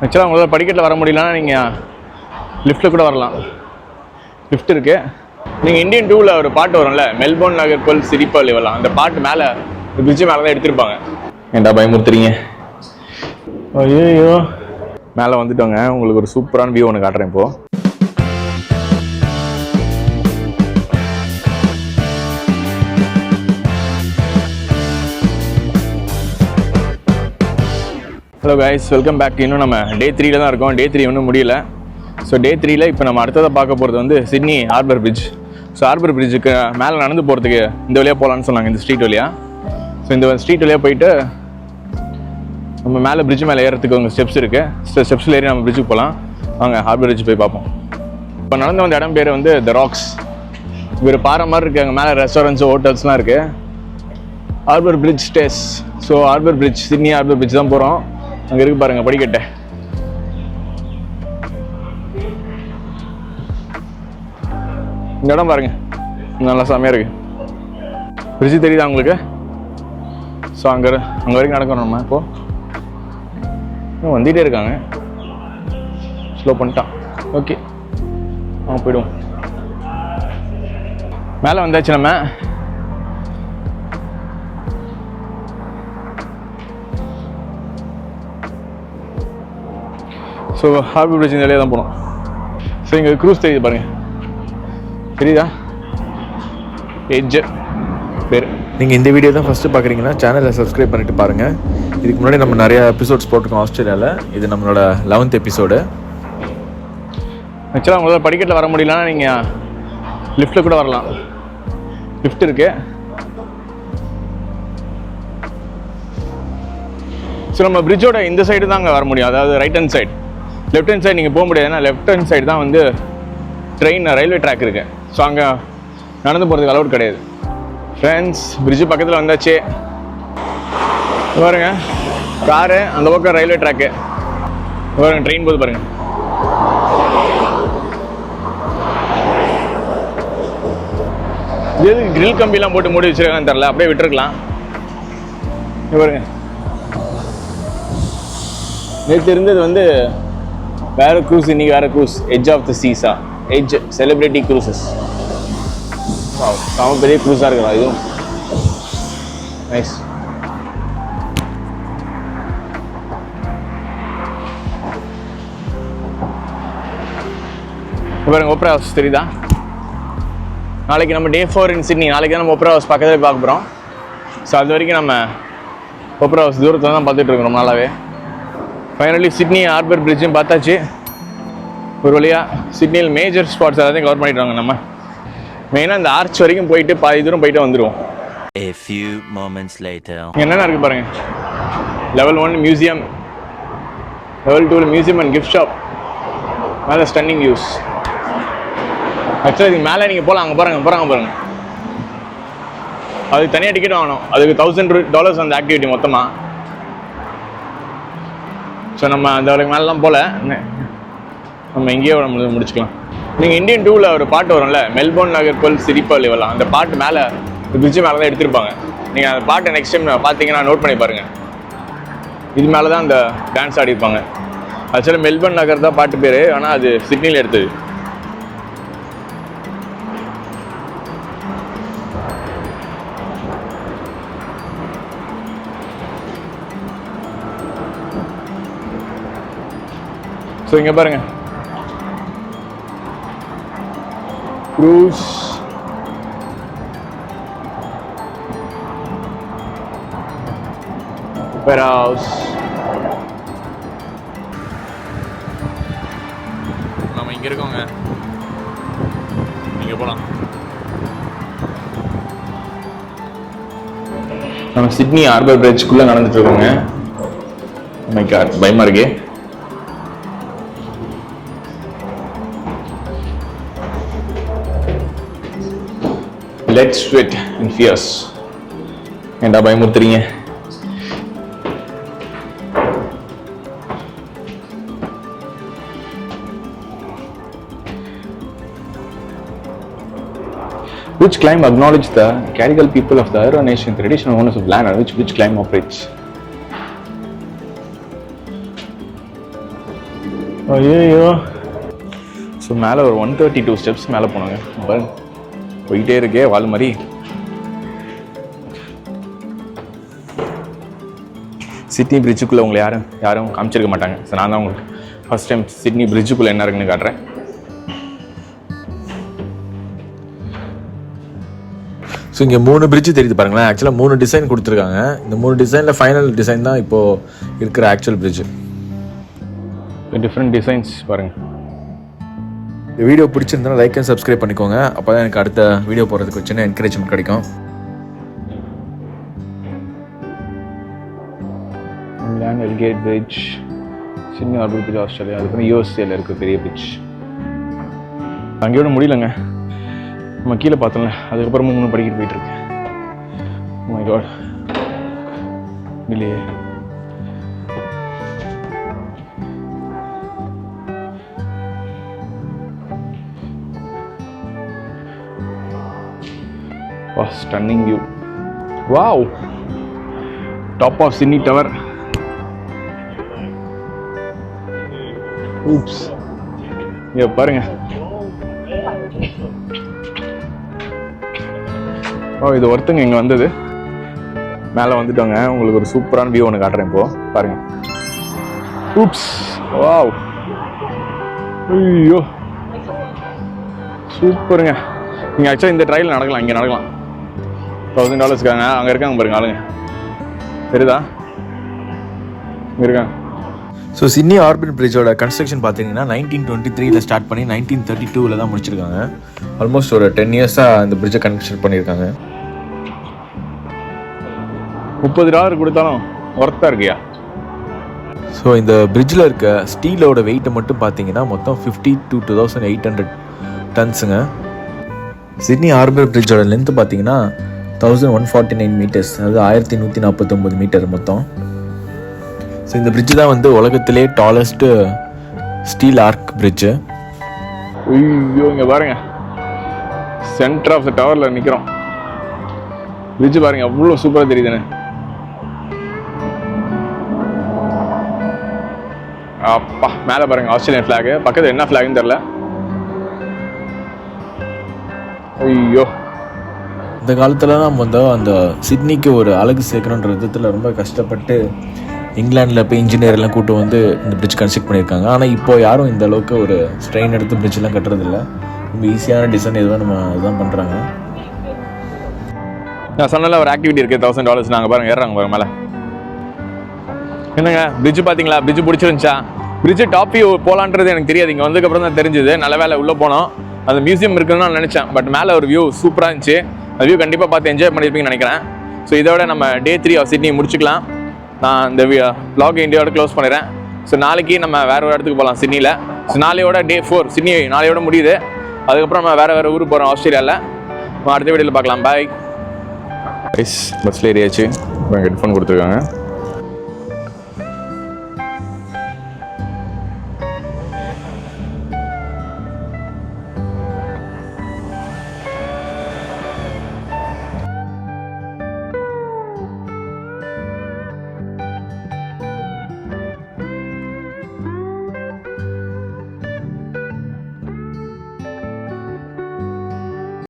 ஆக்சுவலாக உங்களால் படிக்கட்டில் வர முடியலன்னா நீங்கள் லிஃப்ட்டில் கூட வரலாம். லிஃப்ட் இருக்குது. நீங்கள் இந்தியன் 2ல் ஒரு பாட்டு வரும்ல, மெல்போர்ன் நகர்பல் சிரிப்பல் இவெல்லாம், அந்த பாட்டு மேலே பிரிட்ஜு மேலே தான் எடுத்திருப்பாங்க. ஏன்டா பயமுறுத்துறீங்க? ஐயோ, மேலே வந்துட்டோங்க. உங்களுக்கு ஒரு சூப்பரான வியூ ஒன்று காட்டுறேன் இப்போது. Hello guys, welcome back. இன்னும் நம்ம டே 3ல் தான் இருக்கோம். டே 3 ஒன்றும் முடியல. ஸோ டே 3ல் இப்போ நம்ம அடுத்ததாக பார்க்க போகிறது வந்து Sydney harbour bridge. So harbour பிரிட்ஜுக்கு மேலே நடந்து போகிறதுக்கு இந்த வழியாக போகலான்னு சொன்னாங்க, இந்த ஸ்ட்ரீட் வழியாக. ஸோ இந்த ஸ்ட்ரீட் வழியாக போயிட்டு நம்ம மேலே பிரிட்ஜ் மேலே ஏறத்துக்கு உங்கள் ஸ்டெப்ஸ் இருக்குது. ஸோ ஸ்டெப்ஸில் ஏறி நம்ம பிரிட்ஜுக்கு போகலாம். வாங்க ஹார்பர் பிரிட்ஜ் போய் பார்ப்போம். இப்போ நடந்து வந்த இடம் பேர் வந்து த ராக்ஸ். ஒரு பாறை மாதிரி இருக்குது. அங்கே மேலே ரெஸ்டாரண்ட்ஸு ஹோட்டல்ஸ்லாம் இருக்குது. Harbour bridge stays. So harbour bridge, Sydney harbour bridge தான் போகிறோம். அங்கே இருக்கு பாருங்கள் படிக்கட்டை. இந்த இடம் பாருங்க, நல்லா செம்மையாக இருக்கு. பிரிட்ஜு தெரியுதா உங்களுக்கு? ஸோ அங்கே வரைக்கும் நடக்கணும் நம்ம. இப்போ வந்துகிட்டே இருக்காங்க. ஸ்லோ பண்ணிட்டான். ஓகே, போயிடுவோம். மேலே வந்தாச்சு நம்ம. ஸோ ஹார்பர் பிரிட்ஜ் இந்த வழியாக தான் போனோம். ஸோ இங்கே க்ரூஸ் தெரியுது பாருங்கள், தெரியுதா? எட்ஜ் பேர். நீங்கள் இந்த வீடியோ தான் ஃபஸ்ட்டு பார்க்குறீங்கன்னா சேனலை சப்ஸ்கிரைப் பண்ணிவிட்டு பாருங்கள். இதுக்கு முன்னாடி நம்ம நிறையா எபிசோட்ஸ் போட்டிருக்கோம் ஆஸ்திரேலியாவில். இது நம்மளோட 11th எபிசோடு. ஆக்சுவலாக உங்களால் படிக்கட்டில் வர முடியலன்னா நீங்கள் லிஃப்ட்டில் கூட வரலாம். லிஃப்ட் இருக்குது. ஸோ நம்ம பிரிட்ஜோட இந்த சைடு தான் அங்கே வர முடியும், அதாவது right hand side. Left hand side நீங்கள் போக முடியாது, ஏன்னா லெஃப்ட் ஹேண்ட் சைடு தான் வந்து ட்ரெயின் ரயில்வே ட்ராக் இருக்குது. ஸோ அங்கே நடந்து போகிறதுக்கு அலவுட் கிடையாது. ஃப்ரெண்ட்ஸ், பிரிட்ஜு பக்கத்தில் வந்தாச்சு பாருங்க. காரு அந்த பக்கம் ரயில்வே ட்ராக்கு பாருங்க, ட்ரெயின் போது பாருங்க. இது கிரில் கம்பிலாம் போட்டு மூடி வச்சிருக்காங்கன்னு தெரில, அப்படியே விட்டுருக்கலாம். பாருங்க, நேற்று இருந்தது வந்து வேறு க்ரூஸ், இன்னைக்கு வேறு cruise. Edge of the seas, edge celebrity cruises. செம பெரிய க்ரூஸாக இருக்கலாம் இதுவும். நைஸ். பாருங்க, ஓப்ரா ஹவுஸ் தெரியுதா? நாளைக்கு நம்ம டே 4 இன் சிட்னி. நாளைக்கு தான் நம்ம ஓப்ரா ஹவுஸ் பக்கத்தில் பார்க்க போகிறோம். ஸோ அது வரைக்கும் நம்ம ஓப்ரா ஹவுஸ் தூரத்தில் தான் பார்த்துட்டு இருக்கோம் நல்லாவே. ஃபைனலி சிட்னி ஹார்பர் பிரிட்ஜும் பார்த்தாச்சு. ஒரு வழியாக சிட்னியில் மேஜர் ஸ்பாட்ஸ் எல்லாத்தையும் கவர் பண்ணிடுவாங்க. நம்ம மெயினாக இந்த ஆர்ச் வரைக்கும் போயிட்டு பாதி தூரம் போயிட்டு வந்துடுவோம். A few moments later. என்னென்ன இருக்குது பாருங்கள். Level 1 museum, level 2 museum and gift shop. மேலே ஸ்டன்னிங் வியூஸ். ஆக்சுவலாக இதுக்கு மேலே நீங்கள் போகலாம். அங்கே பாருங்கள். அதுக்கு தனியாக டிக்கெட் வாங்கணும். அதுக்கு $1000 அந்த ஆக்டிவிட்டி மொத்தமாக. ஸோ நம்ம அந்த வரைக்கும் மேலாம் போகல, நம்ம இங்கேயே முடிச்சுக்கலாம். நீங்கள் இந்தியன் 2ல் ஒரு பாட்டு வரும்ல, மெல்போர்ன் நகர்பல் சிரிப்பல் இவெல்லாம், அந்த பாட்டு மேலே பிரிட்ஜு மேலே தான் எடுத்திருப்பாங்க. நீங்கள் அந்த பாட்டை நெக்ஸ்ட் டைம் பார்த்தீங்கன்னா நோட் பண்ணி பாருங்கள். இது மேலே தான் அந்த டான்ஸ் ஆடிருப்பாங்க. ஆக்சுவலாக மெல்போர்ன் நகர் தான் பாட்டு பேர், ஆனால் அது சிட்னியில் எடுத்தது. ஸோ இங்கே பாருங்கள், க்ரூஸ். Opera house. நம்ம இங்கே இருக்கோங்க, இங்கே போகலாம். நம்ம சிட்னி ஹார்பர் பிரிட்ஜுக்குள்ளே நடந்துட்டு இருக்கோங்க. பயமாக இருக்கே. Let's sweat and fierce. ஏன்டா பயமுறுத்துறீங்க? Which climb acknowledge the Carigal people of the Arrow Nation, traditional owners of land on which climb operates? ஐயோ. ஸோ மேலே ஒரு 132 ஸ்டெப்ஸ் மேலே போனாங்க. பாருங்க போயிட்டே இருக்கே வால் மாதிரி. சிட்னி பிரிட்ஜுக்குள்ளே உங்களை யாரும் காமிச்சிருக்க மாட்டாங்க. ஸோ நான் தான் உங்களுக்கு ஃபஸ்ட் டைம் சிட்னி பிரிட்ஜுக்குள்ளே என்ன இருக்குன்னு காட்டுறேன். ஸோ இங்கே 3 பிரிட்ஜு தெரியுது பாருங்களேன். ஆக்சுவலாக 3 டிசைன் கொடுத்துருக்காங்க. இந்த 3 டிசைனில் ஃபைனல் டிசைன் தான் இப்போது இருக்கிற ஆக்சுவல் பிரிட்ஜு. டிஃப்ரெண்ட் டிசைன்ஸ் பாருங்கள். இந்த வீடியோ பிடிச்சிருந்தா லைக் அண்ட் சப்ஸ்கிரைப் பண்ணிக்கோங்க. அப்போ தான் எனக்கு அடுத்த வீடியோ போடுறதுக்கு ஒரு சின்ன என்கரேஜ்மெண்ட் கிடைக்கும். எல்கேட் bridge, Sydney harbour bridge Australia, அதுக்கப்புறம் யூஎஸ்ஏல இருக்குது பெரிய பிரிட்ஜ். அங்கேயோட முடியலங்க, நம்ம கீழே பார்த்தோம்ல, அதுக்கப்புறமும் 3 படிக்கிட்டு போயிட்டு இருக்கு. மை காட் இல்லையே. Stunning view. Wow, top of Sydney Tower. Oops. இங்க பாருங்க. இது ஒருத்தங்க இங்க வந்தது மேலே வந்துட்டோங்க. உங்களுக்கு ஒரு சூப்பரான வியூ ஒன்று காட்டுறேன் இப்போ பாருங்க. ஊப்ஸ். வாவ், ஐயோ சூப்பருங்க. நீங்கள் ஆக்சுவலாக இந்த ட்ரையில் நடக்கலாம், இங்கே நடக்கலாம். $1000 அங்கே இருக்காங்க பாருங்க ஆளுங்க, தெரியுதா? இங்கே இருக்காங்க. ஸோ சிட்னி ஹார்பர் பிரிட்ஜோட கன்ஸ்ட்ரக்ஷன் பார்த்தீங்கன்னா 1923 ஸ்டார்ட் பண்ணி 1932 தான் முடிச்சிருக்காங்க. ஆல்மோஸ்ட் ஒரு 10 இயர்ஸாக இந்த பிரிட்ஜை கன்ஸ்ட்ரக்ட் பண்ணியிருக்காங்க. $30 கொடுத்தாலும் ஒர்த்தாக இருக்கியா? ஸோ இந்த பிரிட்ஜில் இருக்க ஸ்டீலோட வெயிட்டை மட்டும் பார்த்தீங்கன்னா மொத்தம் 50 to 2800 டன்ஸுங்க. சிட்னி ஹார்பர் பிரிட்ஜோட லென்த்து பார்த்தீங்கன்னா 1149 மீட்டர்ஸ், அதாவது 1149 மீட்டர் மொத்தம். ஸோ இந்த பிரிட்ஜு தான் வந்து உலகத்திலே டாலஸ்ட்டு ஸ்டீல் ஆர்க் பிரிட்ஜு. ஐயோ இங்கே பாருங்க, சென்டர் ஆஃப் த டவரில் நிற்கிறோம். பிரிட்ஜு பாருங்க அவ்வளோ சூப்பராக தெரியுதுன்னு. அப்பா மேலே பாருங்க ஆஸ்திரேலியன் ஃப்ளாகு, பக்கத்தில் என்ன ஃப்ளாகுன்னு தெரில. ஐயோ, இந்த காலத்தில் நம்ம வந்து அந்த சிட்னிக்கு ஒரு அழகு சேர்க்கணுன்ற விதத்தில் ரொம்ப கஷ்டப்பட்டு இங்கிலாண்டில் போய் இன்ஜினியர்லாம் கூட்டு வந்து இந்த பிரிட்ஜ் கன்ஸ்ட்ரக்ட் பண்ணியிருக்காங்க. ஆனால் இப்போ யாரும் இந்த அளவுக்கு ஒரு ஸ்ட்ரெயின் எடுத்து பிரிட்ஜெலாம் கட்டுறதில்ல. ரொம்ப ஈஸியான டிசைன் எதுவும் நம்ம இதுதான் பண்ணுறாங்க. நான் சொன்னால ஒரு ஆக்டிவிட்டி இருக்குது, $1000. நாங்கள் பாருங்கள் ஏறுறாங்க பாருங்க மேலே. என்னங்க பிரிட்ஜ் பார்த்தீங்களா? பிரிட்ஜ் பிடிச்சிருந்துச்சா? பிரிட்ஜு டாப் வியூ போகலான்றது எனக்கு தெரியாது, இங்கே வந்ததுக்கப்புறம் தான் தெரிஞ்சுது. நல்ல வேலை உள்ளே போனோம், அந்த மியூசியம் இருக்குன்னு நான் நினச்சேன். பட் மேலே ஒரு வியூ சூப்பராக இருந்துச்சு. அந்த வியூ கண்டிப்பாக பார்த்து என்ஜாய் பண்ணியிருப்பீங்கன்னு நினைக்கிறேன். ஸோ இதோட நம்ம Day 3 ஆஃப் சிட்னி முடிச்சுக்கலாம். நான் இந்த vlog இந்தியாவோட க்ளோஸ் பண்ணிடுறேன். ஸோ நாளைக்கு நம்ம வேறு ஒரு இடத்துக்கு போகலாம் சிட்னியில். ஸோ நாளையோட Day 4 சிட்னி நாளையோட முடியுது. அதுக்கப்புறம் நம்ம வேறு ஊருக்கு போகிறோம் ஆஸ்திரேலியாவில். அடுத்த வீடியோவில் பார்க்கலாம். பாய். பஸ்ஸில் ஏறியாச்சு, ஹெட்ஃபோன் கொடுத்துருக்காங்க.